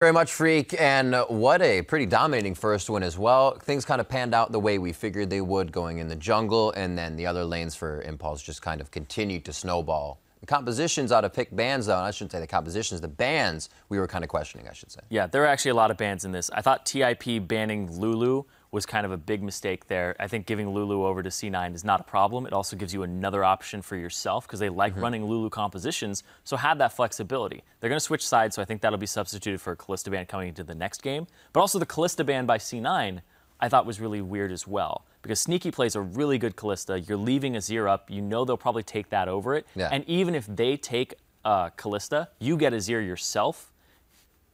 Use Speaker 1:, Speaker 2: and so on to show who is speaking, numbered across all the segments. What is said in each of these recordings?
Speaker 1: Very much, Freak, and what a pretty dominating first one as well. Things kind of panned out the way we figured they would going in the jungle, and then the other lanes for Impulse just kind of continued to snowball. The compositions out of pick bans, though, and I shouldn't say the compositions, the bans we were kind of questioning, I should say.
Speaker 2: Yeah, there were actually a lot of bans in this. I thought TIP banning Lulu was kind of a big mistake there. I think giving Lulu over to C9 is not a problem. It also gives you another option for yourself because they like running Lulu compositions, so have that flexibility. They're going to switch sides, so I think that'll be substituted for a Kalista ban coming into the next game. But also the Kalista ban by C9 I thought was really weird as well because Sneaky plays a really good Kalista. You're leaving Azir up. You know they'll probably take that over it. Yeah. And even if they take Kalista, you get Azir yourself.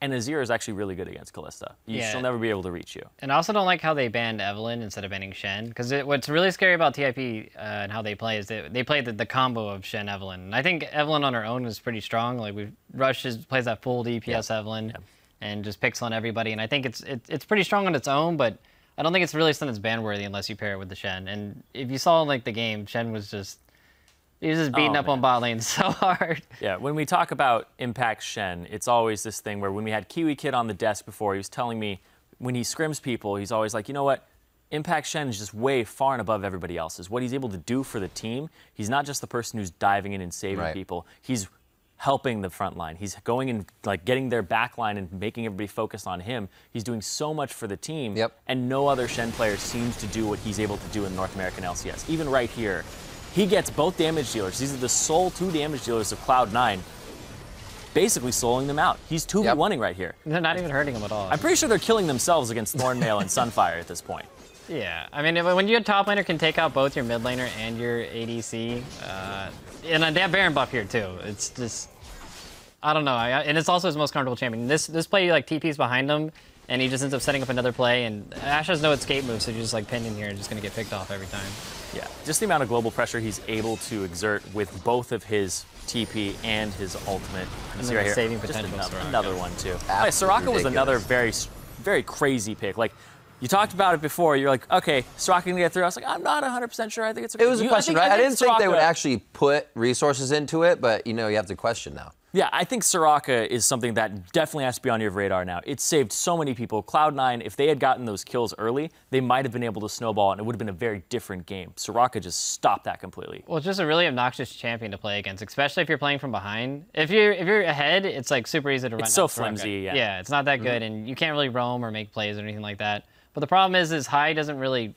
Speaker 2: And Azir is actually really good against Kalista. She'll never be able to reach you.
Speaker 3: And I also don't like how they banned Evelynn instead of banning Shen. Because what's really scary about TIP and how they play is that they play the combo of Shen, Evelynn. And I think Evelynn on her own is pretty strong. Like Rush plays that full DPS Evelynn and just picks on everybody. And I think it's pretty strong on its own, but I don't think it's really something that's ban-worthy unless you pair it with the Shen. And if you saw like the game, Shen was just... He was just beating up on bot lane so hard.
Speaker 2: Yeah, when we talk about Impact Shen, it's always this thing where when we had Kiwi Kid on the desk before, he was telling me when he scrims people, he's always like, you know what? Impact Shen is just way far and above everybody else's. What he's able to do for the team, he's not just the person who's diving in and saving people. He's helping the front line. He's going and like getting their back line and making everybody focus on him. He's doing so much for the team, and no other Shen player seems to do what he's able to do in North American LCS. Even right here, he gets both damage dealers. These are the sole 2 damage dealers of Cloud9, basically soloing them out. He's 2v1ing right here.
Speaker 3: They're not even hurting him at all.
Speaker 2: I'm pretty sure they're killing themselves against Thornmail and Sunfire at this point.
Speaker 3: Yeah, I mean, when your top laner can take out both your mid laner and your ADC, and they have Baron buff here too. It's just, I don't know. And it's also his most comfortable champion. This play, like, TP's behind him, and he just ends up setting up another play, and Ashe has no escape move, so you're just like pinned in here and just going to get picked off every time.
Speaker 2: Yeah, just the amount of global pressure he's able to exert with both of his TP and his ultimate.
Speaker 3: And then right saving potential.
Speaker 2: Another one too. Soraka was another very crazy pick. Like, you talked about it before. You're like, okay, Soraka can get through. I was like, I'm not 100% sure. I think it's.
Speaker 1: It was a question, right? I didn't think they would actually put resources into it, but you know, you have to question now.
Speaker 2: Yeah, I think Soraka is something that definitely has to be on your radar now. It saved so many people. Cloud9, if they had gotten those kills early, they might have been able to snowball, and it would have been a very different game. Soraka just stopped that completely.
Speaker 3: Well, it's just a really obnoxious champion to play against, especially if you're playing from behind. If you're ahead, it's like super easy to run.
Speaker 2: It's so flimsy,
Speaker 3: Yeah, it's not that good, and you can't really roam or make plays or anything like that. But the problem is High doesn't really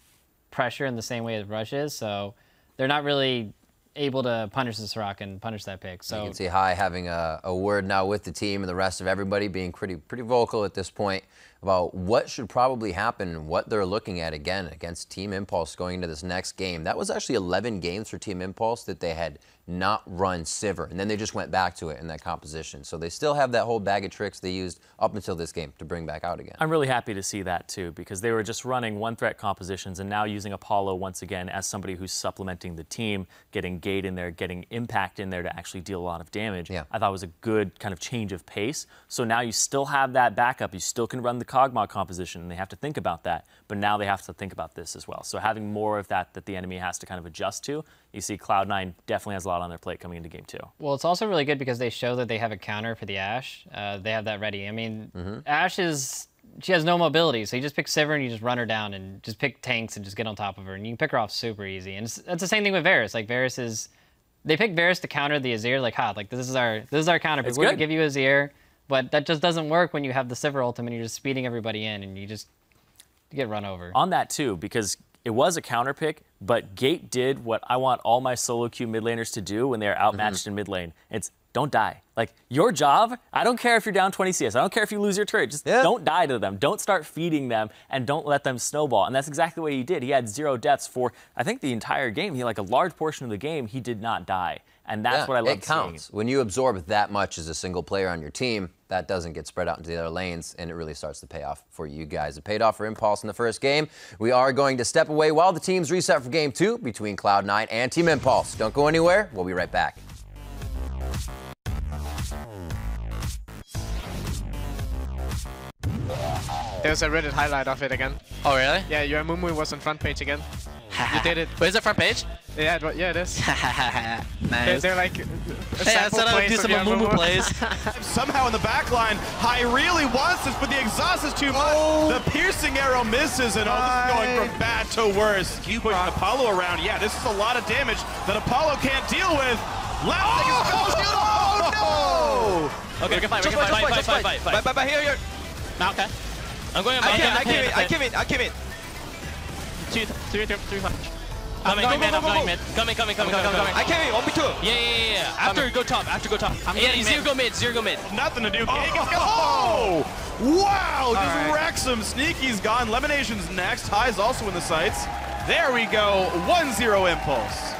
Speaker 3: pressure in the same way as Rush is, so they're not really able to punish the Soraka and punish that pick. So
Speaker 1: you can see High having a word now with the team and the rest of everybody being pretty vocal at this point about what should probably happen and what they're looking at again against Team Impulse going into this next game. That was actually 11 games for Team Impulse that they had not run Sivir, and then they just went back to it in that composition. So they still have that whole bag of tricks they used up until this game to bring back out again.
Speaker 2: I'm really happy to see that too, because they were just running one-threat compositions and now using Apollo once again as somebody who's supplementing the team, getting Gate in there, getting Impact in there to actually deal a lot of damage. I thought it was a good kind of change of pace. So now you still have that backup. You still can run the Cogmog composition, and they have to think about that, but now they have to think about this as well. So having more of that the enemy has to kind of adjust to, you see Cloud9 definitely has a lot on their plate coming into game 2.
Speaker 3: Well, it's also really good because they show that they have a counter for the Ashe. They have that ready. I mean, Ashe she has no mobility, so you just pick Sivir and you just run her down and just pick tanks and just get on top of her, and you can pick her off super easy. And it's the same thing with Varus. Like, they pick Varus to counter the Azir, like, like this is our counter pick. We're gonna give you Azir, but that just doesn't work when you have the Sivir ultimate and you're just speeding everybody in and you get run over.
Speaker 2: On that too, because it was a counter pick, but Gate did what I want all my solo queue mid laners to do when they're outmatched in mid lane. It's don't die. Like, your job, I don't care if you're down 20 CS. I don't care if you lose your turret. Just don't die to them. Don't start feeding them, and don't let them snowball. And that's exactly what he did. He had 0 deaths for, I think, the entire game. He, like, a large portion of the game, he did not die. And that's what I love seeing.
Speaker 1: It counts. When you absorb that much as a single player on your team, that doesn't get spread out into the other lanes, and it really starts to pay off for you guys. It paid off for Impulse in the first game. We are going to step away while the teams reset for game 2 between Cloud9 and Team Impulse. Don't go anywhere. We'll be right back.
Speaker 4: There's a Reddit highlight of it again.
Speaker 5: Oh, really?
Speaker 4: Yeah, your Mumu was on front page again. You did it.
Speaker 5: Wait, is it front page?
Speaker 4: Yeah, it is.
Speaker 5: Nice.
Speaker 4: They're like
Speaker 5: Hey, I said I would do some Amumu plays.
Speaker 6: Somehow in the back line, Hai really wants this, but the exhaust is too much. The piercing arrow misses, and this is going from bad to worse. Pushing Apollo around. Yeah, this is a lot of damage that Apollo can't deal with. Last thing is no!
Speaker 5: Okay, we can fight, fight. Here.
Speaker 7: Now, okay. I'm going.
Speaker 5: I came in.
Speaker 7: 2, 3, 5.
Speaker 5: I'm going mid. Coming.
Speaker 7: I came in. 1v2. Yeah. After go top. Yeah, Zero go mid.
Speaker 6: Nothing to do. Oh! Wow! Just wrecks him. Sneaky's gone. Lemonation's next. Hai's also in the sights. There we go. 1-0 Impulse.